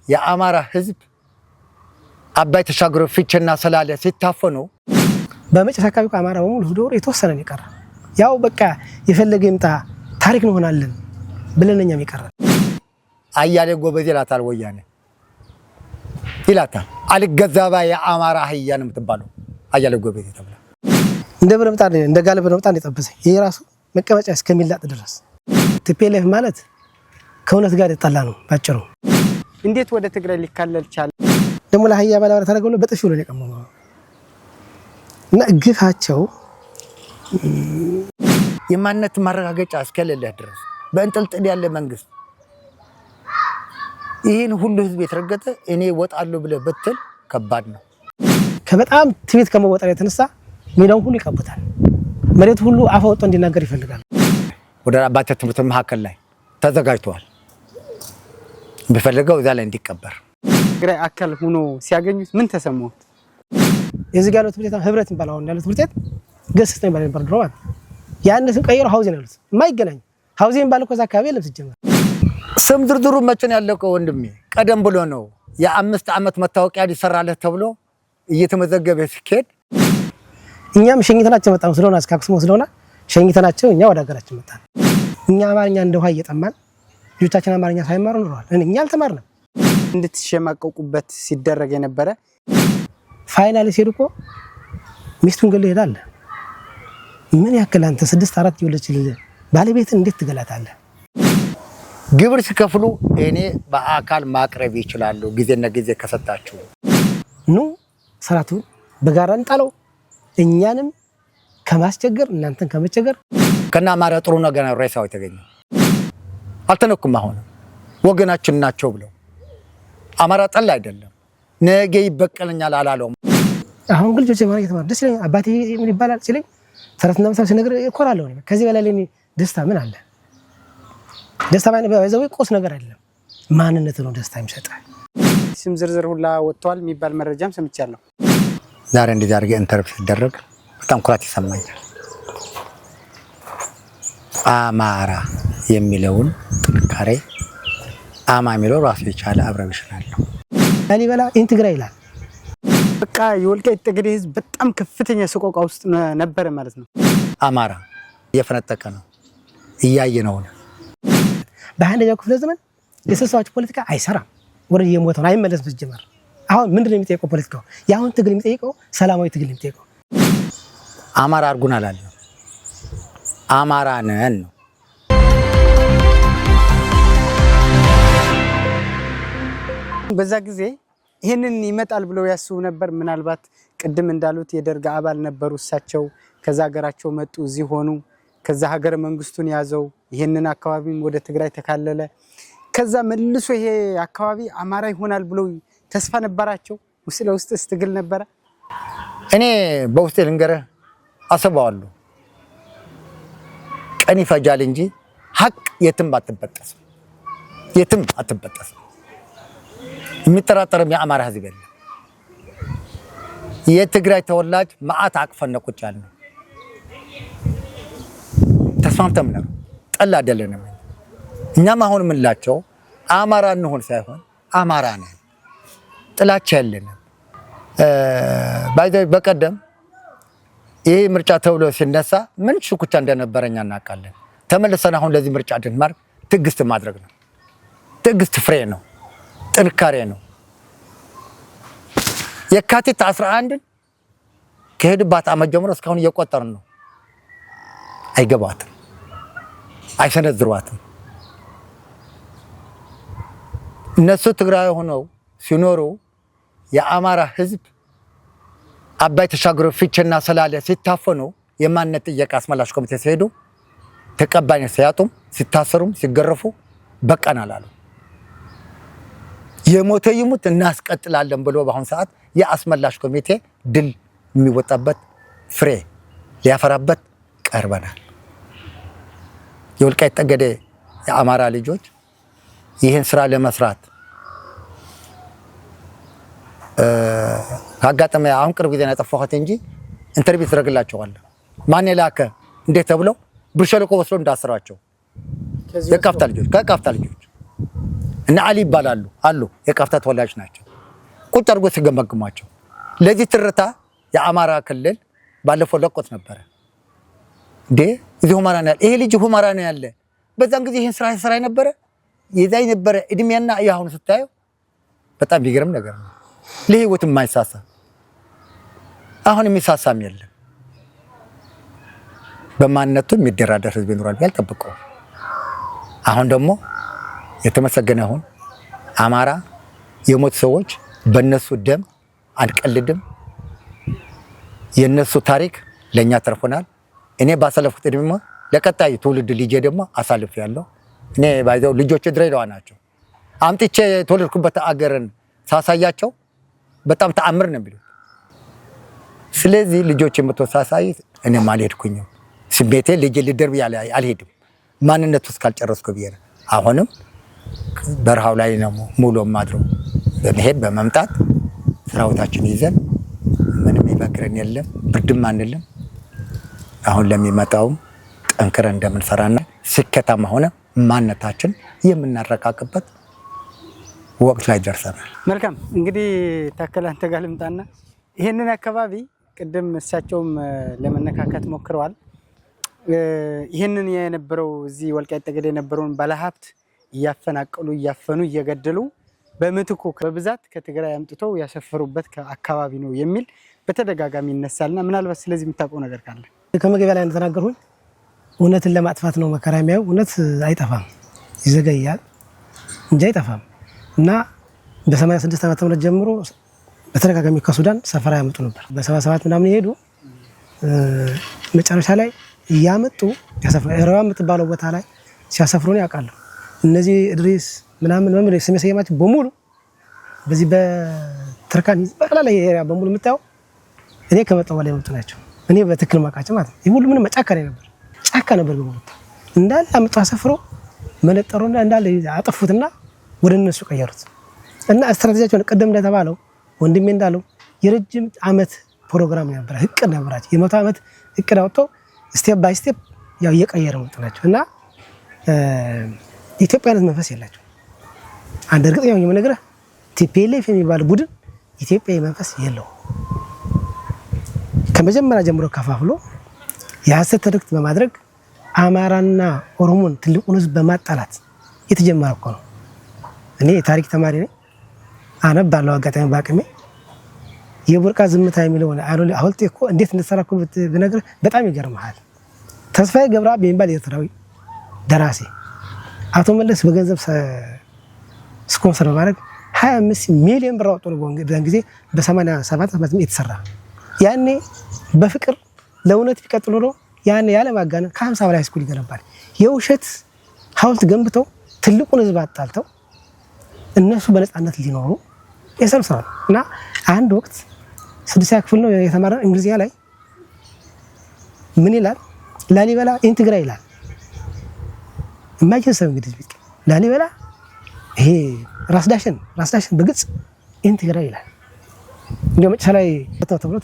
የአማራ ህዝብ አባይ ተሻግሮ ፍቼና ሰላሌ ሲታፈኑ በመጨረሻ አካባቢ አማራ በሙሉ ዶር የተወሰነ ነው የቀረ። ያው በቃ የፈለገ ይምጣ ታሪክ ነው ሆናለን ብለንኛም ይቀር። አያሌ ጎበዝ ይላታል ወያኔ ይላታል። አልገዛባ የአማራ አህያ ነው የምትባለው አያሌ ጎበዝ ተብላ እንደ ብረምጣ እንደ ጋለ ብረምጣ እንደጠበሰ ይሄ ራሱ መቀመጫ እስከሚላጥ ድረስ ቲፒኤልኤፍ ማለት ከእውነት ጋር የተጣላ ነው ባጭሩ። እንዴት ወደ ትግራይ ሊካለል ቻለ? ደሞ ለአህያ ባላወራ ታረገው በጥፊ ብሎ የቀመመ እና ግፋቸው የማንነት ማረጋገጫ እስከሌለ ድረስ በእንጥልጥል ያለ መንግስት ይሄን ሁሉ ህዝብ የተረገጠ እኔ ወጣለሁ ብለ በትል ከባድ ነው። ከበጣም ትቤት ከመወጣት የተነሳ ሜዳው ሁሉ ይቀበታል። መሬት ሁሉ አፈወጣ እንዲናገር ይፈልጋል። ወደ አባተ ትምህርት መሐከል ላይ ተዘጋጅቷል። በፈለገው እዛ ላይ እንዲቀበር ትግራይ አካል ሆኖ ሲያገኙት ምን ተሰማው? የዚህ ጋር ትምህርት ቤት ህብረት እንባላው ያለው ትምህርት ቤት ገስት ነው ባለ ድሮ ማለት ያንንም ቀይሮ ሃውዚን ያሉት የማይገናኝ ሃውዚን ባለ ኮዛ አካባቢ የለም ሲጀመር። ስም ዝርዝሩ መቼ ነው ያለቀው ወንድሜ? ቀደም ብሎ ነው የ5 ዓመት መታወቂያ ሊሰራለት ተብሎ እየተመዘገበ ሲኬድ እኛም ሸኝተናቸው መጣን ስለሆነ አስካክስሞ ስለሆነ ሸኝተናቸው እኛ ወደ ሀገራችን መጣን። እኛ አማርኛ እንደ ውሃ እየጠማን ልጆቻችን አማርኛ ሳይማሩ ኖረዋል። እኛ አልተማርንም። እንድትሸማቀቁበት ሲደረግ የነበረ ፋይናል ሲሄድ እኮ ሚስቱን ገለ ይሄዳል። ምን ያክል አንተ 6-4 ይወለች ባለቤት እንዴት ትገላታለህ? ግብር ሲከፍሉ እኔ በአካል ማቅረብ ይችላሉ ጊዜና ጊዜ ከሰጣችሁ ኑ ስራቱን በጋራ እንጣለው። እኛንም ከማስቸገር እናንተን ከመቸገር ከና አማራ ጥሩ ነገር ነው ሬሳው የተገኘ አልተነኩም። አሁን ወገናችን ናቸው ብለው አማራ ጠላ አይደለም ነገ ይበቀለኛል አላለም። አሁን ግን ልጆቼ ማለት የተማረ ደስ ይለኛል። አባቴ ምን ይባላል ሲለኝ ተረትና ምሳሌ ሲነግር እኮራለሁ። ከዚህ በላይ ለኔ ደስታ ምን አለ? ደስታ ማለት በዛው ቆስ ነገር አይደለም፣ ማንነት ነው ደስታ የሚሰጠው። ስም ዝርዝር ሁላ ወጥቷል የሚባል መረጃም ሰምቻለሁ። ዛሬ እንደዚህ አድርገህ ኢንተርቪው ሲደረግ በጣም ኩራት ይሰማኛል። አማራ የሚለውን ጥንካሬ አማ የሚለው ራሱ የቻለ አብረብሽናል ነው። ላሊበላ ኢንትግራይ ይላል። በቃ የወልቃይት ጠገዴ ህዝብ በጣም ከፍተኛ ሰቆቃ ውስጥ ነበር ማለት ነው። አማራ እየፈነጠቀ ነው እያየ ነው። በአንደኛው ክፍለ ዘመን የስልሳዎቹ ፖለቲካ አይሰራም። ወደ የሞተው አይመለስም ሲጀመር። አሁን ምንድነው የሚጠይቀው ፖለቲካው? ያሁን ትግል የሚጠይቀው ሰላማዊ ትግል የሚጠይቀው አማራ አርጉና አላለ አማራ ነን ነው። በዛ ጊዜ ይሄንን ይመጣል ብለው ያስቡ ነበር። ምናልባት ቅድም እንዳሉት የደርግ አባል ነበሩ እሳቸው። ከዛ ሀገራቸው መጡ፣ እዚህ ሆኑ። ከዛ ሀገረ መንግስቱን ያዘው። ይሄንን አካባቢም ወደ ትግራይ ተካለለ። ከዛ መልሶ ይሄ አካባቢ አማራ ይሆናል ብለው ተስፋ ነበራቸው። ውስጥ ለውስጥ ትግል ነበረ። እኔ በውስጤ ልንገርህ አስበዋለሁ። ቀን ይፈጃል እንጂ ሀቅ የትም አትበጠስም፣ የትም አትበጠስም። የሚጠራጠርም የአማራ ህዝብ የለም። የትግራይ ተወላጅ ማአት አቅፈን ቁጭ ያልነው ተስማምተን ነው። ጠላ አይደለንም። እኛም አሁን የምንላቸው አማራ እንሆን ሳይሆን አማራ ነን፣ ጥላቻ የለንም። በቀደም ይሄ ምርጫ ተብሎ ሲነሳ ምን ሽኩቻ እንደነበረኛ እናውቃለን። ተመልሰን አሁን ለዚህ ምርጫ እንድንማር ትዕግስት ማድረግ ነው። ትዕግስት ፍሬ ነው፣ ጥንካሬ ነው። የካቲት 11 ከሄድባት ዓመት ጀምሮ እስካሁን እየቆጠርን ነው። አይገባትም፣ አይሰነዝሯትም። እነሱ ትግራይ ሆነው ሲኖሩ የአማራ ህዝብ አባይ ተሻግሮ ፍቼና ሰላሌ ሲታፈኑ የማንነት ጥያቄ አስመላሽ ኮሚቴ ሲሄዱ ተቀባይነት ሲያጡም ሲታሰሩም ሲገረፉ በቀናል አሉ። የሞተ ይሙት እናስቀጥላለን ብሎ በአሁን ሰዓት የአስመላሽ ኮሚቴ ድል የሚወጣበት ፍሬ ሊያፈራበት ቀርበናል። የወልቃይት ጠገዴ የአማራ ልጆች ይህን ስራ ለመስራት አጋጣሚ አሁን ቅርብ ጊዜ ያጠፋሁት እንጂ ኢንተርቪው ተደረገላቸዋል። ማን የላከ እንዴት ተብለው ብር ሸለቆ ወስዶ እንዳሰራቸው ከቃፍታ ልጆች እና አሊ ይባላሉ አሉ የቃፍታ ተወላጅ ናቸው። ቁጭ አድርጎ ሲገመግሟቸው ለዚህ ትርታ የአማራ ክልል ባለፈው ለቆት ነበረ እንዴ እዚህ ሁመራ ነው ያለ ይሄ ልጅ ሁመራ ነው ያለ በዛን ጊዜ ይሄን ስራ ነበረ የዛይ ነበረ እድሜና ያሁን ስታየው በጣም ቢገርም ነገር ነው። ለህይወት የማይሳሳ አሁን የሚሳሳም የለም። በማንነቱ የሚደራደር ህዝብ ይኖራል ያልጠበቀው። አሁን ደግሞ የተመሰገነ አሁን አማራ የሞት ሰዎች በእነሱ ደም አንቀልድም። የነሱ ታሪክ ለኛ ተርፎናል። እኔ ባሳለፍኩት ደግሞ ለቀጣይ ትውልድ ልጄ ደግሞ አሳልፍ ያለው እኔ ባይዘው ልጆች ድሬዳዋ ናቸው። አምጥቼ የተወለድኩበት አገርን ሳሳያቸው በጣም ተአምር ነው የሚሉት። ስለዚህ ልጆች የምትወሳሳይ እኔም አልሄድኩኝም። ስሜቴ ልጄ ልደርብ ያለ አልሄድም። ማንነቱ እስካልጨረስኩ ብዬ ነው። አሁንም በረሃው ላይ ነው ሙሉ ማድረው በመሄድ በመምጣት ሰራዊታችን ይዘን ምንም ይመክረን የለም ብርድም አንልም። አሁን ለሚመጣውም ጠንክረን እንደምንሰራና ስኬታማ ሆነ ማንነታችን የምናረጋግጥበት ወቅት ላይ ደርሰናል። መልካም እንግዲህ ታከለ አንተ ጋር ልምጣና ይሄንን አካባቢ ቅድም እሳቸውም ለመነካከት ሞክረዋል። ይሄንን የነበረው እዚህ ወልቃይት ጠገዴ የነበረውን ባለሀብት እያፈናቀሉ እያፈኑ እየገደሉ በምትኩ በብዛት ከትግራይ አምጥተው ያሰፈሩበት አካባቢ ነው የሚል በተደጋጋሚ ይነሳልና ምናልባት ስለዚህ የምታውቀው ነገር ካለ? ከመገቢያ ላይ እንደተናገርኩኝ እውነትን ለማጥፋት ነው መከራ የሚያዩ። እውነት አይጠፋም፣ ይዘገያል እንጂ አይጠፋም። እና በ86 ዓመተ ምህረት ጀምሮ በተደጋጋሚ ከሱዳን ሰፈራ ያመጡ ነበር። በ77 ምናምን ይሄዱ መጨረሻ ላይ እያመጡ ያሰፍሩ ኤራዋ የምትባለው ቦታ ላይ ሲያሰፍሩን ያውቃሉ። እነዚህ እድሪስ ምናምን መምሬ ስም ሰየማች በሙሉ በዚህ በትርካን በቀላላ ኤሪያ በሙሉ የምታየው እኔ ከመጣው በላይ የመጡ ናቸው። እኔ በትክክል ማቃጭ ማለት ነው። ይሁሉ ምንም ጫካ ነበር በሙሉ እንዳለ አመጣ አሰፍሮ መነጠሩና እንዳለ አጠፉትና ወደ እነሱ ቀየሩት። እና ስትራቴጂያቸው ቀደም እንደተባለው ወንድሜ እንዳለው የረጅም ዓመት ፕሮግራም ነበር፣ እቅድ ነበራቸው። የ100 ዓመት እቅድ አውጥተው ስቴፕ ባይ ስቴፕ ያው እየቀየሩ መጡ ናቸው። እና ኢትዮጵያዊነት መንፈስ የላቸው። አንድ እርግጠኛ ነኝ የምነግርህ ቲፒኤልኤፍ የሚባል ቡድን ኢትዮጵያዊ መንፈስ የለው። ከመጀመሪያ ጀምሮ ከፋፍሎ የሐሰት ትርክት በማድረግ አማራና ኦሮሞን ትልቁን ህዝብ በማጣላት የተጀመረ እኮ ነው። እኔ የታሪክ ተማሪ ነኝ፣ አነባለሁ አጋጣሚ ባቅሜ። የቡርቃ ዝምታ የሚለው ሐውልት እኮ እንዴት እንደተሰራኩ ብነግርህ በጣም ይገርምሃል። ተስፋዬ ገብረአብ የሚባል ኤርትራዊ ደራሲ አቶ መለስ በገንዘብ ስፖንሰር በማድረግ 25 ሚሊዮን ብር አወጡ ነው በዛን ጊዜ በ87 ዓመት የተሰራ። ያኔ በፍቅር ለእውነት ቢቀጥሉ ነው ያኔ ያለ ማጋነን ከ50 በላይ ስኩል ይገነባል። የውሸት ሐውልት ገንብተው ትልቁን ህዝብ አጣልተው እነሱ በነፃነት ሊኖሩ የሰሩት እና አንድ ወቅት 6ኛ ክፍል ነው የተማረን እንግሊዝኛ ላይ ምን ይላል? ላሊበላ ኢንትግራይ ይላል። ኢማጂን ሰው እንግዲህ ላሊበላ ይሄ ራስ ዳሽን በግልጽ ኢንትግራይ ይላል። እንደው መጨረሻ ላይ ተብሎ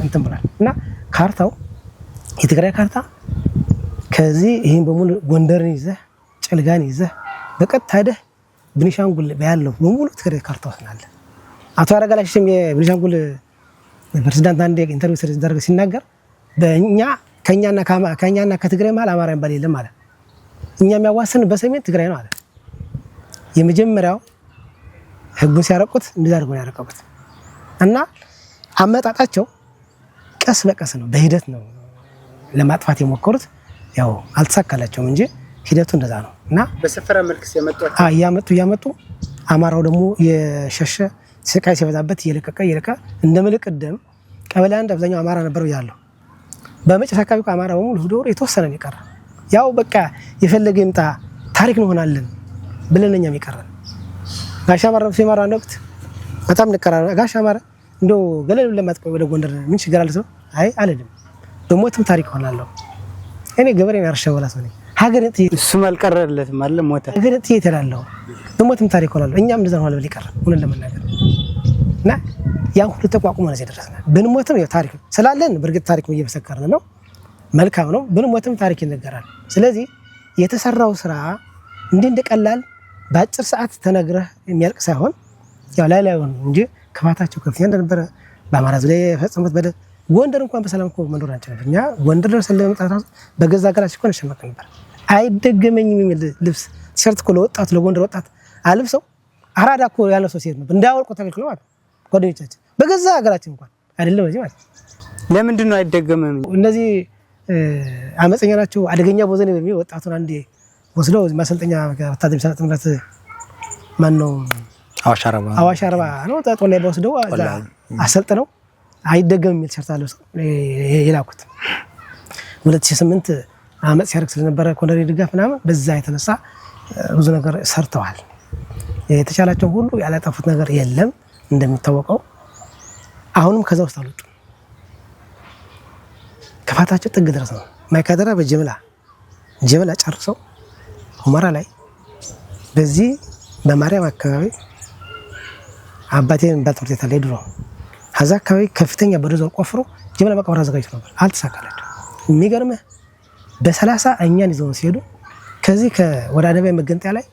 እንትን ብሏል። እና ካርታው የትግራይ ካርታ ከዚህ ይሄን በሙሉ ጎንደርን ይዘህ ጭልጋን ይዘህ በቀጥታ ሄደህ ቤኒሻንጉል ያለው በሙሉ ትግራይ ካርታ ወስናለ። አቶ አረጋላሽም የቤኒሻንጉል ፕሬዝዳንት አንዴ ኢንተርቪው ሲደረግ ሲናገር ከኛና ከትግራይ መሀል አማራ የሚባል የለም ማለት እኛ የሚያዋሰን በሰሜን ትግራይ ነው አለ። የመጀመሪያው ህጉን ሲያረቁት እንደዛ አድርገው ያረቀቁት እና አመጣጣቸው ቀስ በቀስ ነው፣ በሂደት ነው ለማጥፋት የሞከሩት። ያው አልተሳካላቸውም እንጂ ሂደቱ እንደዛ ነው። እና በሰፈራ መልክስ እያመጡ አማራው ደግሞ የሸሸ ስቃይ ሲበዛበት እየለቀቀ እንደ ምልቅደም ቀበሌ አንድ አብዛኛው አማራ ነበረው ያለው። በመጨረሻ አካባቢ አማራ በሙሉ ዶሮ የተወሰነ ነው የቀረ። ያው በቃ የፈለገ ይምጣ ታሪክ ነው ሆናለን ብለን እኛም የቀረን ጋሽ አማራ ሲማራ አንድ ወቅት በጣም ንቀራራ ጋሽ አማራ እንደው ገለል ለማጥቆ ወደ ጎንደር ምን ችግር አለ ሰው አይ አልልም በሞትም ታሪክ ሆናለሁ። እኔ ገበሬን አርሸወላስ ነኝ ሀገር እሱም አልቀረለትም አለ ሞተ ሀገር ትይተላለው በሞትም ታሪክ ሆናለሁ። እኛም እንደዛ ሆነ ብለ ይቀር ሆነ ለመናገር እና ያን ሁሉ ተቋቁሞ ነው የደረስነው። ብንሞትም ያው ታሪክ ስላለን በርግጥ ታሪክ እየመሰከርን ነው፣ መልካም ነው። ብንሞትም ታሪክ ይነገራል። ስለዚህ የተሰራው ስራ እንደቀላል በአጭር ሰዓት ተነግረህ የሚያልቅ ሳይሆን ያው ላይ እንጂ ክፋታቸው ከፍተኛ እንደነበረ በአማራ ሕዝብ ላይ የፈጸሙት በደል ጎንደር እንኳን በሰላም እኮ መኖር አንችልም። እኛ ጎንደር ደርሰን ለመምጣት ራሱ በገዛ ሀገራችን እኮ እንሸማቀቅ ነበር። አይደገመኝም የሚል ልብስ ቲሸርት እኮ ለወጣቱ ለጎንደር ወጣት አልብሰው አራዳ እኮ ያለ ሰው ሲሄድ ነበር እንዳያወልቁ ተከልክለው ማለት ጓደኞቻችን በገዛ ሀገራችን እንኳን አይደለም እዚህ ማለት ለምንድን ነው አይደገምም? እነዚህ አመፀኛ ናቸው አደገኛ ቦዘኔ በሚል ወጣቱን አንዴ ወስደው ማሰልጠኛ ወታደር ሰልጥነት ማን ነው አዋሽ አርባ ነው ጣጦ ላይ ወስደው አሰልጥነው አይደገም የሚል ቲሸርት አለብሰው የላኩት 2008 አመት ሲያርክ ስለነበረ ኮንደሬ ድጋፍ ምናምን በዛ የተነሳ ብዙ ነገር ሰርተዋል። የተቻላቸው ሁሉ ያላጠፉት ነገር የለም እንደሚታወቀው አሁንም ከዛ ውስጥ አልወጡም። ከፋታቸው ጥግ ድረስ ነው። ማይካድራ በጅምላ ጨርሰው ሁመራ ላይ በዚህ በማርያም አካባቢ አባቴን በትምህርት ቤት ላይ ድሮ ሀዛ አካባቢ ከፍተኛ በዶዘር ቆፍሮ ጅምላ መቃብር አዘጋጅቶ ነበር። አልተሳካላቸው። የሚገርምህ በ30 እኛን ይዘው ሲሄዱ ከዚህ ወደ አደባባይ መገንጠያ ላይ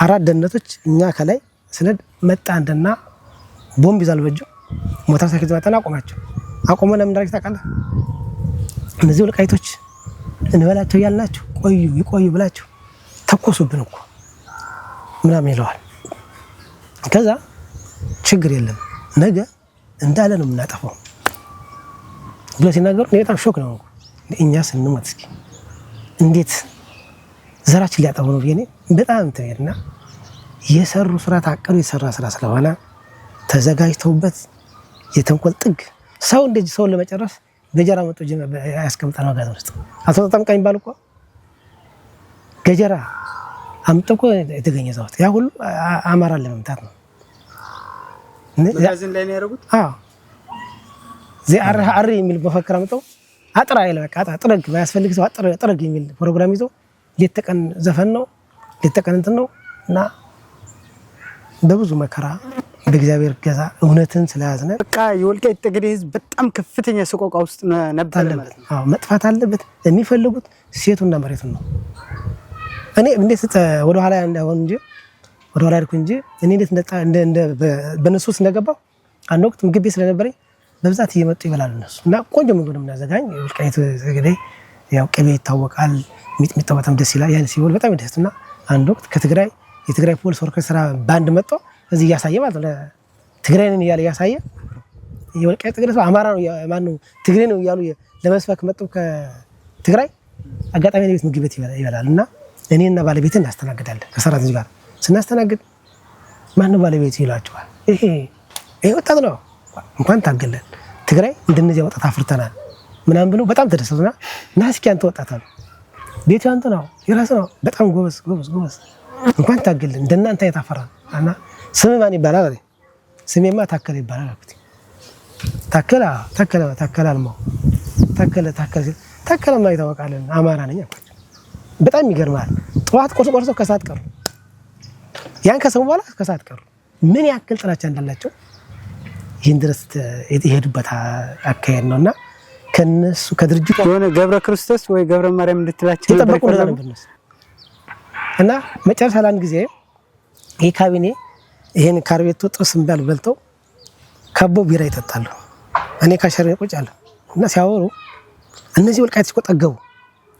4 ደህንነቶች እኛ ከላይ ስነድ መጣ እንደና ቦምብ ይዛል በእጁ ሞተር ሳይክል መጣና አቆመ። ለምን እንዳደረግ ታውቃለህ? እነዚህ ወልቃይቶች እንበላቸው ያልናቸው ይቆዩ ብላቸው ተኮሱብን እኮ ምናምን ይለዋል። ከዛ ችግር የለም ነገ እንዳለ ነው የምናጠፋው ብሎ ሲናገሩ በጣም ሾክ ነው። እኛ ስንሞት እስኪ እንዴት ዘራችን ሊያጠፉ ነው ብዬ በጣም ተሄድና የሰሩ ስራ ታቀዱ የሰራ ስራ ስለሆነ ተዘጋጅተውበት የተንኮል ጥግ ሰው እንደዚህ ሰውን ለመጨረስ ገጀራ መጥቶ ያስቀምጣል መጋዘን ውስጥ አልተጣጣም ቀኝ ባል እኮ ገጀራ አምጥቆ የተገኘ ዘውት ያ ሁሉ አማራን ለመምታት ነው። መጋዘን ላይ ነው ያደረጉት። አዎ አሪ የሚል መፈክር አምጥተው አጥራ ይለ በቃ ጥረግ ማያስፈልግ ሰው ጥረግ የሚል ፕሮግራም ይዘው ሌት ተቀን ዘፈን ነው ሌት ተቀን እንትን ነው እና በብዙ መከራ በእግዚአብሔር ገዛ እውነትን ስለያዝነ በቃ የወልቃይት ጠገዴ ሕዝብ በጣም ከፍተኛ ሰቆቃ ውስጥ ነበር ማለት ነው። አዎ መጥፋት አለበት። የሚፈልጉት ሴቱና መሬቱን ነው። እኔ እንዴት ወደ ኋላ እንዳይሆን እንጂ ወደ ኋላ አድርኩ እንጂ እኔ እንደ በነሱ ውስጥ እንደገባው አንድ ወቅት ምግብ ቤት ስለነበረኝ በብዛት እየመጡ ይበላሉ እነሱ እና ቆንጆ ምግብ ነው የምናዘጋኝ። የወልቃይት ጠገዴ ያው ቅቤ ይታወቃል። ሚጥሚጣ በጣም ደስ ይላል። ያን ሲሆን በጣም ደስና አንድ ወቅት የትግራይ ፖሊስ ኦርኬስትራ ባንድ መጥቶ እዚህ እያሳየ ማለት ነው ትግራይ ነን እያለ እያሳየ የወልቃይት ጠገዴ ሰው አማራ ነው ማነው ትግሬ ነው እያሉ ለመስበክ መጡ ከትግራይ አጋጣሚ ቤት ምግብ ቤት ይበላል እና እኔና ባለቤቴን እናስተናግዳለን። ከሰራተኞች ጋር ስናስተናግድ ማነው ባለቤት ይላቸዋል። ይሄ ወጣት ነው እንኳን ታገለን ትግራይ እንደነዚህ ወጣት አፍርተናል ምናምን ብለው በጣም ተደሰቱና እና እስኪ አንተ ወጣት አሉ ቤቱ አንተ ነው የራስ ነው በጣም ጎበዝ እንኳን ታገለን እንደናንተ የታፈራን እና ስም ማን ይባላል አለ። ስሜማ ታከለ ይባላል አልኩት። ታከለ አልማው ታከለ ማለት ይታወቃል አማራ ነኝ አልኩት። በጣም ይገርማል። ጠዋት ቆርሶ ከሰዓት ቀሩ። ያን ከሰሙ በኋላ ከሰዓት ቀሩ። ምን ያክል ጥላቻ እንዳላቸው ይህን ድረስ የሄዱበት አካሄድ ነውና ከነሱ ከድርጅቱ የሆነ ገብረ ክርስቶስ ወይ ገብረ ማርያም እንድትላቸው ይጠበቁ ነበር እና መጨረሻ ለአንድ ጊዜ ይህ ካቢኔ ይሄን ካርቤቶ ጥርስ እምባል በልተው ከቦ ቢራ ይጠጣሉ። እኔ ካሸር ቁጭ አለ እና ሲያወሩ እነዚህ ወልቃይቶች እኮ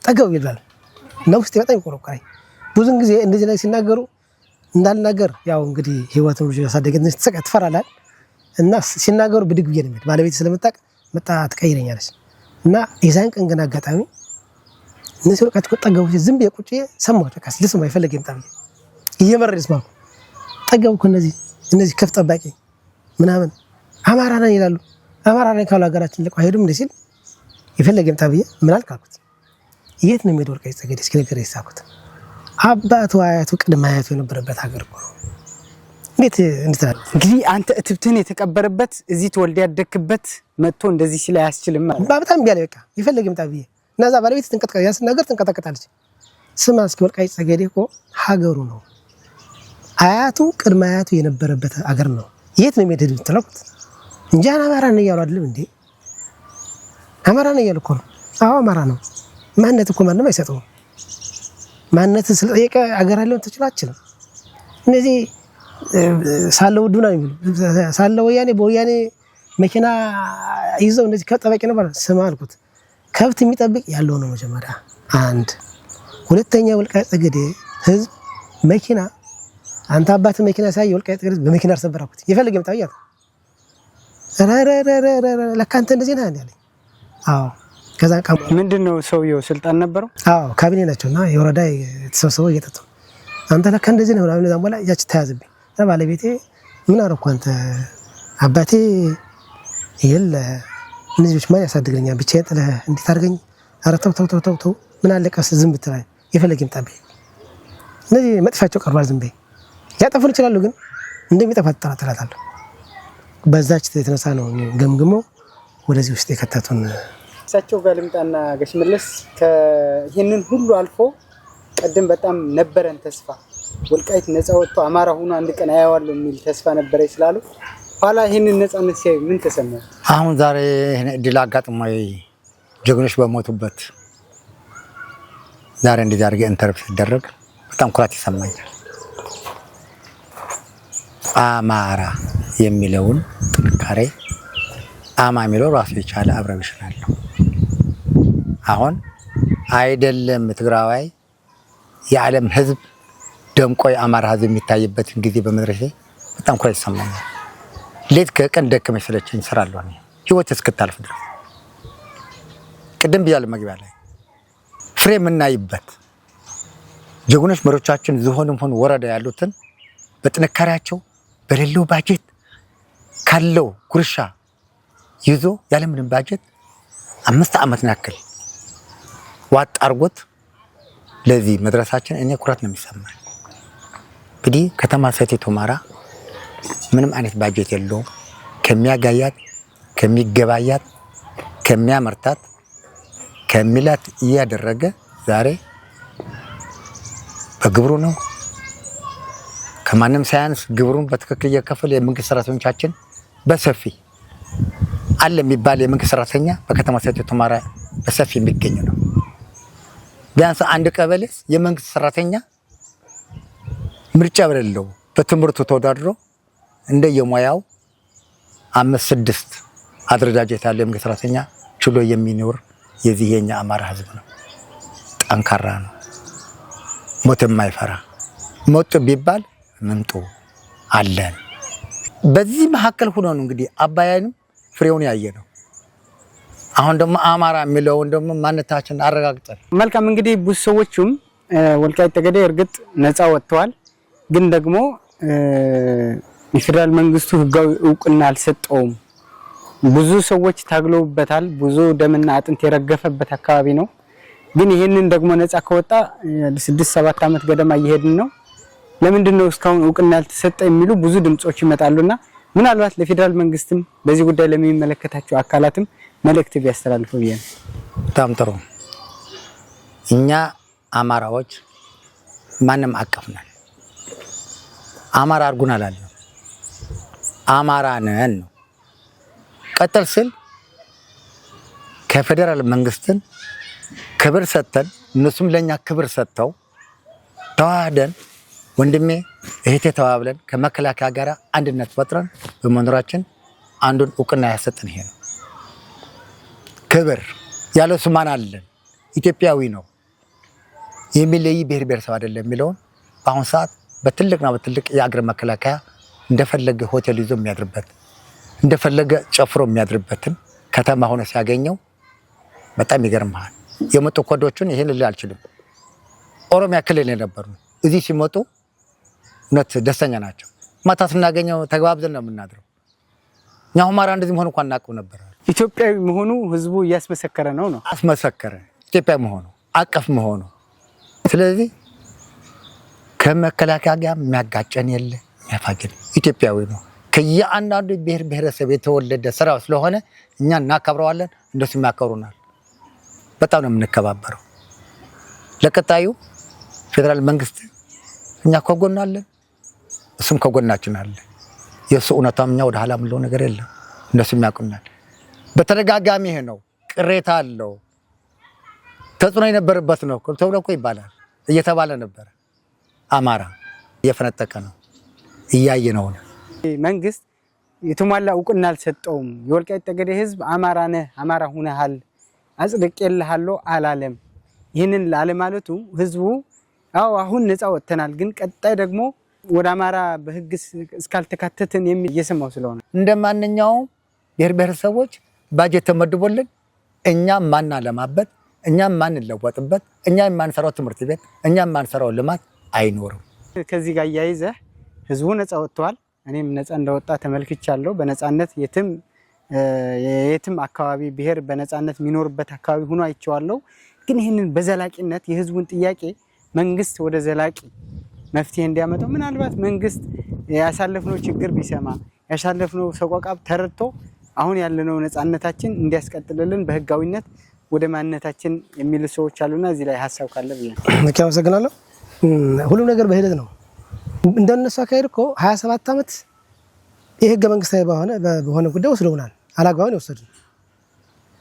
ጠገቡ ይላል ነው ውስጥ በጣም ይቆረቆራል። ብዙን ጊዜ እንደዚህ ላይ ሲናገሩ እንዳልናገር ያው እንግዲህ ህይወቱን ልጅ ያሳደገኝ ትፈራላል እና ሲናገሩ ብድግ ብዬ ነው ባለቤት ስለምታውቅ መጣ ትቀይረኛለች እና የዛን ቀን ግን አጋጣሚ እነዚህ ወልቃይቶች እኮ ጠገቡ ዝም ብዬ ቁጭ ሰማሁ። በቃ ልስማ አይፈልግም ታም እየመረረ ይስማው ጠገቡ እኮ እነዚህ ከፍ ጠባቂ ምናምን አማራ ነን ይላሉ። አማራ ነን ካሉ ሀገራችን ለቆ ሄዱም እንደ ሲል ይፈልግም ታብዬ ምን አልካኩት። የት ነው የሚሄደው ወልቃይት ጠገዴ እስኪ ነገር ይሳኩት አባቱ አያቱ ቅድመ አያቱ የነበረበት ሀገር እኮ ነው። እንዴት እንግዲህ አንተ እትብትህን የተቀበረበት እዚህ ተወልደ ያደክበት መጥቶ እንደዚህ ሲል አያስችልም ማለት በጣም ቢያለ በቃ ይፈልግም ታብዬ እናዛ ባለቤት ተንቀጥቀጣ ያስ ነገር ተንቀጠቀጣለች። ስማ እስኪ ወልቃይት ጠገዴ እኮ ሀገሩ ነው አያቱ ቅድመ አያቱ የነበረበት ሀገር ነው። የት ነው የሚሄደው ተለቁት እንጂ አማራ ነው ያለው አይደለም እንዴ? አማራ ነው ያለው እኮ ነው። አዎ አማራ ነው። ማንነት እኮ ማንንም አይሰጠውም። ማንነት ስለጠየቀ አገር አለው ተችላችል እነዚህ ሳለው ውድ ነው የሚሉ ሳለው ወያኔ በወያኔ መኪና ይዘው እንደዚህ ከጠበቂ ነበር ስማ አልኩት። ከብት የሚጠብቅ ያለው ነው መጀመሪያ አንድ። ሁለተኛ ወልቃይት ጠገዴ ህዝብ መኪና አንተ አባት መኪና ሳይ ወልቃይት ጠገዴ በመኪና አርሰበራኩት የፈለገ መጣያት ለካ አንተ እንደዚህ ነህ ያለኝ። አዎ ከዛ ቀም ምንድነው ሰውየው ስልጣን ነበረው? አዎ ካቢኔ ናቸውና የወረዳ ተሰብስበው እየጠጡ አንተ ለካ እንደዚህ ነህ ምናምን እዛም በኋላ ያች ተያዝብኝ። ባለቤቴ ምን አደረኩ አንተ አባቴ ይል እነዚህ ማን ያሳድገኛል ብቻዬን ጥለህ እንዴት አድርገኝ? ኧረ ተው ተው ተው ተው ምን አለ ቀስ ዝም ብትላይ የፈለገ ይምጣብኝ። እነዚህ መጥፋቸው ቀርቧል። ዝም በይ ሊያጠፉን ይችላሉ፣ ግን እንደሚጠፋ ተጠራጥራለሁ። በዛች የተነሳ ነው ገምግመው ወደዚህ ውስጥ የከተቱን። እሳቸው ጋር ልምጣና ጋሽ መለስ ይሄንን ሁሉ አልፎ ቀደም በጣም ነበረን ተስፋ ወልቃይት ነፃ ወጥቶ አማራ ሆኖ አንድ ቀን አያዋለሁ የሚል ተስፋ ነበረ ይስላሉ። ኋላ ይሄንን ነፃነት ሲያዩ ምን ተሰማው? አሁን ዛሬ እድል አጋጥሞኝ ጀግኖች በሞቱበት ዛሬ እንደዚህ አድርጌ ኢንተርቪው ሲደረግ በጣም ኩራት ይሰማኛል። አማራ የሚለውን ጥንካሬ አማ የሚለው ራሱ የቻለ አብረብሽን አለው። አሁን አይደለም ትግራዋይ የዓለም ህዝብ ደምቆ የአማራ ህዝብ የሚታይበትን ጊዜ በመድረሴ በጣም ኩራት ይሰማኛል። ሌት ከቀን ደከመኝ ሰለቸኝ እሰራለሁ ህይወት እስክታልፍ ድረስ። ቅድም ብያለሁ መግቢያ ላይ ፍሬ የምናይበት ጀግኖች መሪዎቻችን ዝሆንም ሆኑ ወረዳ ያሉትን በጥንካሬያቸው በሌለው ባጀት ካለው ጉርሻ ይዞ ያለምንም ባጀት 5 ዓመት ያክል ዋጥ አርጎት ለዚህ መድረሳችን እኔ ኩራት ነው የሚሰማኝ። እንግዲህ ከተማ ሰቲት ሁመራ ምንም አይነት ባጀት የለውም። ከሚያጋያት ከሚገባያት ከሚያመርታት ከሚላት እያደረገ ዛሬ በግብሩ ነው ከማንም ሳያንስ ግብሩን በትክክል እየከፈለ የመንግስት ሰራተኞቻችን በሰፊ አለ የሚባል የመንግስት ሰራተኛ በከተማ ሰቲት ሁመራ በሰፊ የሚገኝ ነው። ቢያንስ አንድ ቀበሌ የመንግስት ሰራተኛ ምርጫ በሌለው በትምህርቱ ተወዳድሮ እንደየሙያው 5-6 አደረጃጀት ያለው የመንግስት ሰራተኛ ችሎ የሚኖር የዚህ የኛ አማራ ህዝብ ነው። ጠንካራ ነው። ሞት የማይፈራ ሞት ቢባል ምንጡ አለን። በዚህ መካከል ሆኖ ነው እንግዲህ አባያንም ፍሬውን ያየ ነው። አሁን ደግሞ አማራ የሚለውን ደግሞ ማንነታችን አረጋግጠን መልካም እንግዲህ ብዙ ሰዎችም ወልቃይት ጠገዴ እርግጥ ነፃ ወጥተዋል፣ ግን ደግሞ የፌደራል መንግስቱ ህጋዊ እውቅና አልሰጠውም። ብዙ ሰዎች ታግለውበታል። ብዙ ደምና አጥንት የረገፈበት አካባቢ ነው። ግን ይሄንን ደግሞ ነፃ ከወጣ 6-7 ዓመት ገደማ እየሄድን ነው። ለምንድን ነው እስካሁን እውቅና ያልተሰጠ የሚሉ ብዙ ድምጾች ይመጣሉና ምናልባት ለፌደራል መንግስትም በዚህ ጉዳይ ለሚመለከታቸው አካላትም መልእክት ቢያስተላልፉ ብዬ ነው። በጣም ጥሩ። እኛ አማራዎች ማንም አቀፍናል። አማራ አርጉን አላለም። አማራ ነን ነው። ቀጥል ስል ከፌደራል መንግስትን ክብር ሰጥተን እነሱም ለኛ ክብር ሰጥተው ተዋህደን ወንድሜ እህቴ ተባብለን ከመከላከያ ጋር አንድነት ፈጥረን በመኖራችን አንዱን እውቅና ያሰጠን ይሄ ነው። ክብር ያለው ስማን አለን ኢትዮጵያዊ ነው የሚለይ ብሔር ብሔረሰብ አይደለም የሚለውን በአሁን ሰዓት በትልቅና በትልቅ የአገር መከላከያ እንደፈለገ ሆቴል ይዞ የሚያድርበት እንደፈለገ ጨፍሮ የሚያድርበትን ከተማ ሆነ ሲያገኘው በጣም ይገርማል። የመጡ ኮዶቹን ይሄን ልል አልችልም። ኦሮሚያ ክልል የነበሩ እዚህ ሲመጡ እውነት ደስተኛ ናቸው። ማታ ስናገኘው ተግባብዘን ነው የምናድረው። እኛ ሁመራ እንደዚህ መሆኑ እንኳን እናውቀው ነበር። ኢትዮጵያዊ መሆኑ ህዝቡ እያስመሰከረ ነው አስመሰከረ ኢትዮጵያዊ መሆኑ አቀፍ መሆኑ። ስለዚህ ከመከላከያ ጋር የሚያጋጨን የለ የሚያፋጀን ኢትዮጵያዊ ነው። ከየአንዳንዱ ብሔር ብሔረሰብ የተወለደ ስራው ስለሆነ እኛ እናከብረዋለን፣ እንደሱ የሚያከብሩናል። በጣም ነው የምንከባበረው። ለቀጣዩ ፌደራል መንግስት እኛ ከጎን አለን፣ እሱም ከጎናችን አለ። የእሱ እውነታም እኛ ወደ ኋላ የምንለው ነገር የለም፣ እንደሱ የሚያውቁናል። በተደጋጋሚ ይሄ ነው ቅሬታ አለው ተጽዕኖ የነበረበት ነው ተብሎ እኮ ይባላል እየተባለ ነበር። አማራ እየፈነጠቀ ነው፣ እያየነው ነው። መንግስት የተሟላ እውቅና አልሰጠውም። የወልቃይት ጠገዴ ህዝብ አማራ ነህ፣ አማራ ሁነሃል፣ አጽድቄልሃለሁ አላለም። ይህንን ላለማለቱ ህዝቡ አሁን ነፃ ወጥተናል፣ ግን ቀጣይ ደግሞ ወደ አማራ በህግ እስካልተካተትን የሚል እየሰማው ስለሆነ እንደማንኛውም ብሔር ብሔረሰቦች ባጀት ተመድቦልን እኛም ማናለማበት፣ እኛም ማንለወጥበት፣ እኛም ማንሰራው ትምህርት ቤት፣ እኛም ማንሰራው ልማት አይኖርም። ከዚህ ጋር እያይዘህ ህዝቡ ነፃ ወጥቷል። እኔም ነፃ እንደወጣ ተመልክቻለሁ። በነፃነት የትም አካባቢ ብሔር በነፃነት የሚኖርበት አካባቢ ሆኖ አይቼዋለሁ። ግን ይህንን በዘላቂነት የህዝቡን ጥያቄ መንግስት ወደ ዘላቂ መፍትሄ እንዲያመጣው ምናልባት መንግስት ያሳለፍነው ችግር ቢሰማ ያሳለፍነው ሰቆቃ ተረድቶ አሁን ያለነው ነፃነታችን እንዲያስቀጥልልን በህጋዊነት ወደ ማንነታችን የሚሉ ሰዎች አሉና እዚህ ላይ ሀሳብ ካለ ብዬ ነው። አመሰግናለሁ። ሁሉም ነገር በሂደት ነው። እንደነሱ አካሄድ እኮ 27 ዓመት የህገ መንግስታዊ በሆነ ጉዳይ ወስደውናል። አላግባብን የወሰዱን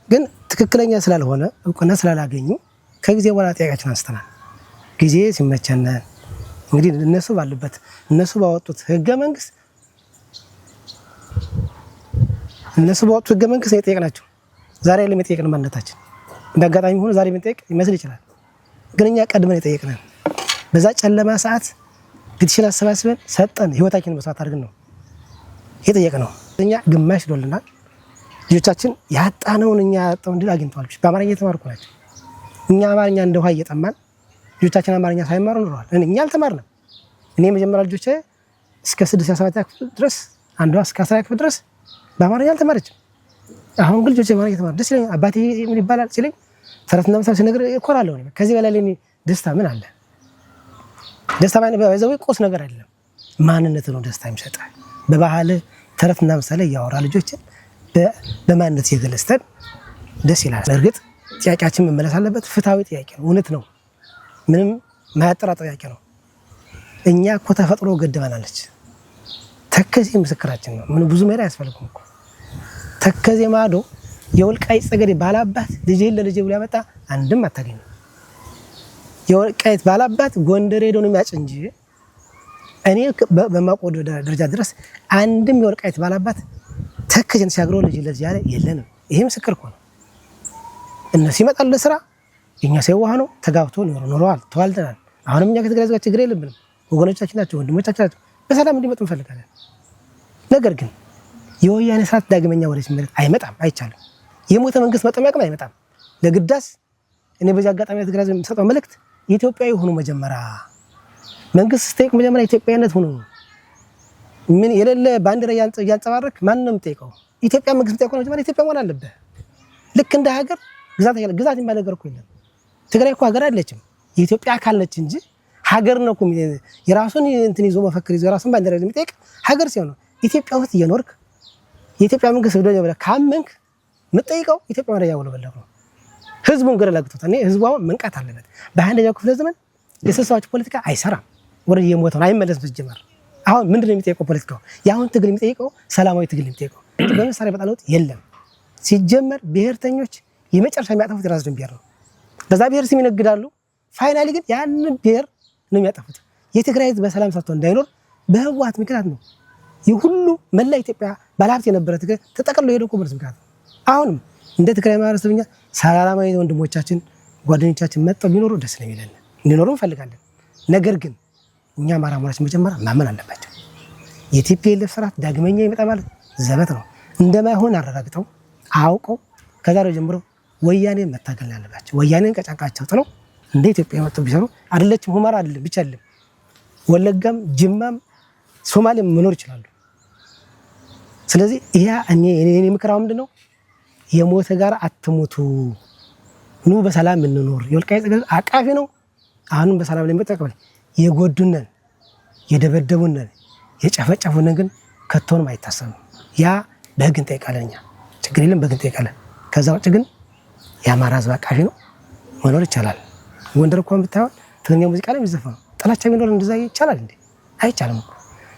ግን ትክክለኛ ስላልሆነ እውቅና ስላላገኙ ከጊዜ በኋላ ጥያቄያችን አንስተናል። ጊዜ ሲመቸን እንግዲህ እነሱ ባሉበት እነሱ ባወጡት ህገ መንግስት የጠየቅናቸው ዛሬ ላይ የጠየቅን ማንነታችን እንዳጋጣሚ ሆኖ ዛሬ የምንጠይቅ ይመስል ይችላል። ግን እኛ ቀድመን የጠየቅነን በዛ ጨለማ ሰዓት ግድሽን አሰባስበን ሰጠን ህይወታችንን መስዋዕት አድርገን ነው የጠየቅነው። እኛ ግማሽ ዶልናል። ልጆቻችን ያጣነውን እኛ ያጣውን ድል አግኝተዋል። በአማርኛ የተማርኩ ናቸው። እኛ አማርኛ እንደ ውሃ እየጠማን ልጆቻችን አማርኛ ሳይማሩ ኖረዋል። እኛ አልተማርንም። እኔ የመጀመሪያ ልጆቼ እስከ 6-7 ክፍል ድረስ አንዷ እስከ 10 ክፍል ድረስ በአማርኛ አልተማረችም። አሁን ግን ልጆቼ አማርኛ ተማሩ። ደስ ይለኛል። አባቴ ምን ይባላል ሲለኝ ተረትና ምሳሌ ሲነግር እኮራለሁ። ከዚህ በላይ ለኔ ደስታ ምን አለ? ደስታ ባይዘው ቁስ ነገር አይደለም፣ ማንነት ነው ደስታ የሚሰጥ። በባህል ተረትና ምሳሌ እያወራ ልጆችን በማንነት እየገለጽን ደስ ይላል። እርግጥ ጥያቄያችን መመለስ አለበት። ፍትሃዊ ጥያቄ ነው፣ እውነት ነው፣ ምንም ማያጠራጥር ጥያቄ ነው። እኛ እኮ ተፈጥሮ ገድባናለች። ተከዜ ምስክራችን ነው። ምን ብዙ መሄድ አያስፈልግም እኮ ተከዜ ማዶ የወልቃይት ጠገዴ ባላባት ልጄን ለልጄ ብሎ ያመጣ አንድም አታገኝም። የወልቃይት ባላባት ጎንደር ሄዶ ነው የሚያጭ እንጂ እኔ በማቆዶ ደረጃ ድረስ አንድም የወልቃይት ባላባት ተከዜን ሲያግረው ልጅ ለዚህ ያለ የለንም። ይሄ ምስክር እኮ ነው። እነሱ ይመጣሉ ለስራ፣ እኛ ሲዋህ ነው ተጋብቶ ኖረዋል፣ ተዋልደናል። አሁንም እኛ ከትግራይ ጋር ችግር የለብንም። ወገኖቻችን ናቸው፣ ወንድሞቻችን ናቸው። በሰላም እንዲመጡ እንፈልጋለን። ነገር ግን የወያኔ ስርዓት ዳግመኛ ወደ ሲመለስ አይመጣም፣ አይቻልም። የሞተ መንግስት መጠመቅም አይመጣም። ለግዳስ እኔ በዚህ አጋጣሚ ለትግራይ የምሰጠው መልእክት ኢትዮጵያዊ ሆኑ። መጀመሪያ መንግስት ስጠይቅ መጀመሪያ ኢትዮጵያዊነት ሆኑ። ምን የሌለ ባንዲራ እያንጸባረክ ማን ነው የምጠይቀው? ኢትዮጵያ መንግስት ጠይቀው መጀመሪያ ኢትዮጵያ መሆን አለበት። ልክ እንደ ሀገር ግዛት የሚባል ነገር እኮ የለም። ትግራይ እኮ ሀገር አይደለችም፣ የኢትዮጵያ አካል ነች እንጂ ሀገር ነው እኮ። የራሱን እንትን ይዞ መፈክር ይዞ የራሱን ባንዲራ የሚጠይቅ ሀገር ሲሆን ነው። ኢትዮጵያ ውስጥ እየኖርክ የኢትዮጵያ መንግስት ወደ ብለህ ካመንክ የምትጠይቀው ኢትዮጵያ ወደ ያወለበለክ ነው። ህዝቡን ገደል አግቶታል። ህዝቡ አሁን መንቃት አለበት። በ21ኛው ክፍለ ዘመን የስልሳዎቹ ፖለቲካ አይሰራም። ወደ የሞተው አይመለስም። ሲጀመር አሁን ምንድነው የሚጠይቀው? ፖለቲካው የአሁን ትግል የሚጠይቀው ሰላማዊ ትግል የሚጠይቀው በመሳሪያ በጣም ለውጥ የለም። ሲጀመር ብሔርተኞች የመጨረሻ የሚያጠፉት የራስ ብሔር ነው። በዛ ብሔር ስም ይነግዳሉ። ፋይናሊ ግን ያንን ብሔር ነው የሚያጠፉት። የትግራይ ህዝብ በሰላም ሰርቶ እንዳይኖር በህወሓት ምክንያት ነው። የሁሉ መላ ኢትዮጵያ ባለሀብት የነበረ ትግራይ ተጠቅልሎ ሄደው ኮበርስ ምክንያት ነው። አሁንም እንደ ትግራይ ማህበረሰብኛ ሰላማዊ ወንድሞቻችን ጓደኞቻችን መጥተው ቢኖሩ ደስ ነው የሚለን፣ እንዲኖሩ እንፈልጋለን። ነገር ግን እኛ አማራ መሆናችን መጀመሪያ ማመን አለባቸው። የቲፒኤልኤፍ ስርዓት ዳግመኛ ይመጣ ማለት ዘበት ነው። እንደማይሆን አረጋግጠው አውቀው ከዛሬ ጀምሮ ወያኔ መታገል አለባቸው። ወያኔን ከጫንቃቸው ጥለው እንደ ኢትዮጵያ መጥተው ቢሰሩ አይደለችም ሁመራ አይደለም ብቻ አይደለም ወለጋም ጅማም ሶማሌም መኖር ይችላሉ። ስለዚህ ይሄ እኔ ምክራው ምንድነው? የሞተ ጋር አትሞቱ፣ ኑ በሰላም እንኖር። የወልቃይት ጠገዴ አቃፊ ነው። አሁንም በሰላም ላይ መጠቀም የጎዱነን የደበደቡነን የጨፈጨፉነን ግን ከቶንም አይታሰብም። ያ በህግ እንጠይቃለን። እኛ ችግር የለም በህግ እንጠይቃለን። ከዛ ውጭ ግን የአማራ ህዝብ አቃፊ ነው፣ መኖር ይቻላል። ጎንደር እኮ ብታየው ትግርኛ ሙዚቃ ላይ የሚዘፈነው ጥላቻ ቢኖር እንደዛ ይቻላል እንዴ? አይቻልም።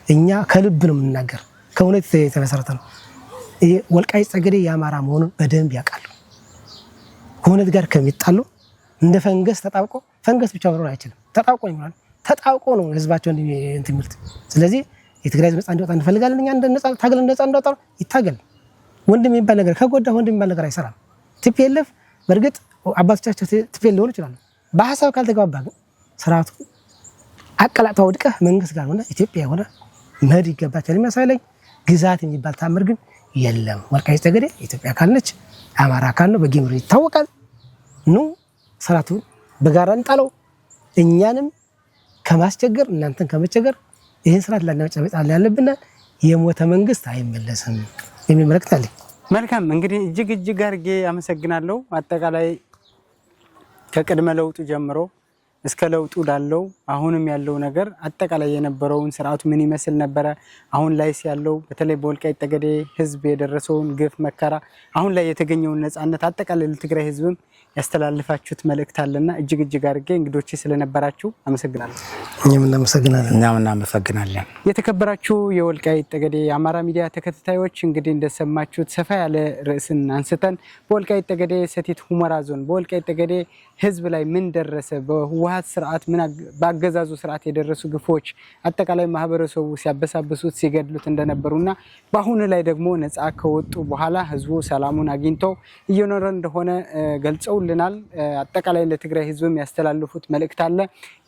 እኛ ከልብ ነው የምንናገር፣ ከእውነት የተመሰረተ ነው። ወልቃይት ጠገዴ የአማራ መሆኑን በደንብ ያውቃሉ። ከእውነት ጋር ከሚጣሉ እንደ ፈንገስ ተጣብቆ፣ ፈንገስ ብቻ መኖር አይችልም። ተጣብቆ ይኖራል። ተጣውቆ ነው ህዝባቸው እንትን የሚሉት። ስለዚህ የትግራይ ህዝብ ነፃ እንዲወጣ እንፈልጋለን። እኛ ነፃ ታግለን ነፃ እንዲወጣ ይታገል። ወንድም የሚባል ነገር ከጎዳ ወንድም የሚባል ነገር አይሰራም። ቲፒኤልኤፍ በእርግጥ አባቶቻቸው ቲፒኤልኤፍ ሊሆኑ ይችላሉ። በሀሳብ ካልተግባባ ግን ስርዓቱ አቀላጥፋ ወድቀህ መንግስት ጋር ሆነ ኢትዮጵያ ሆነ መሄድ ይገባቸዋል የሚያሳይለኝ። ግዛት የሚባል ታምር ግን የለም። ወልቃይት ጠገዴ ኢትዮጵያ አካል ነች፣ አማራ አካል ነው፣ በጌምር ይታወቃል። ኑ ስርዓቱን በጋራ እንጣለው። እኛንም ከማስቸገር እናንተን ከመቸገር ይህን ስርዓት ላናጨበጣ ያለብን የሞተ መንግስት አይመለስም የሚል መልእክት አለኝ። መልካም እንግዲህ እጅግ አድርጌ አመሰግናለሁ። አጠቃላይ ከቅድመ ለውጡ ጀምሮ እስከ ለውጡ ላለው አሁንም ያለው ነገር አጠቃላይ የነበረውን ስርዓቱ ምን ይመስል ነበረ፣ አሁን ላይስ ያለው በተለይ በወልቃይት ጠገዴ ህዝብ የደረሰውን ግፍ መከራ፣ አሁን ላይ የተገኘውን ነፃነት አጠቃላይ ለትግራይ ህዝብም ያስተላልፋችሁት መልእክት አለና እጅግ አድርጌ እንግዶቼ ስለነበራችሁ አመሰግናለሁ። እኛም እናመሰግናለን። የተከበራችሁ የወልቃይት ጠገዴ የአማራ ሚዲያ ተከታታዮች እንግዲህ እንደሰማችሁት ሰፋ ያለ ርዕስን አንስተን በወልቃይት ጠገዴ ሰቲት ሁመራ ዞን በወልቃይት ጠገዴ ህዝብ ላይ ምን ደረሰ፣ በህወሓት ስርዓት ምን ባገዛዙ ስርዓት የደረሱ ግፎች አጠቃላይ ማህበረሰቡ ሲያበሳብሱት ሲገድሉት እንደነበሩና በአሁኑ ላይ ደግሞ ነፃ ከወጡ በኋላ ህዝቡ ሰላሙን አግኝቶ እየኖረ እንደሆነ ገልጸውልናል። አጠቃላይ ለትግራይ ህዝብም ያስተላልፉት መልእክት አለ።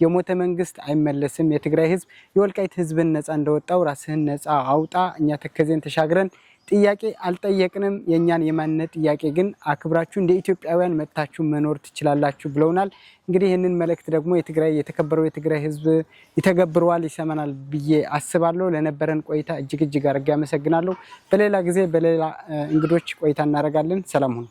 የሞተ መንግስት አይመለስም። የትግራይ ህዝብ የወልቃይት ህዝብን ነፃ እንደወጣው ራስህን ነፃ አውጣ፣ እኛ ተከዜን ተሻግረን ጥያቄ አልጠየቅንም። የኛን የማንነት ጥያቄ ግን አክብራችሁ እንደ ኢትዮጵያውያን መጥታችሁ መኖር ትችላላችሁ ብለውናል። እንግዲህ ይህንን መልእክት ደግሞ የተከበረው የትግራይ ህዝብ ይተገብረዋል፣ ይሰማናል ብዬ አስባለሁ። ለነበረን ቆይታ እጅግ አድርጌ አመሰግናለሁ። በሌላ ጊዜ በሌላ እንግዶች ቆይታ እናደርጋለን። ሰላም ሁኑ።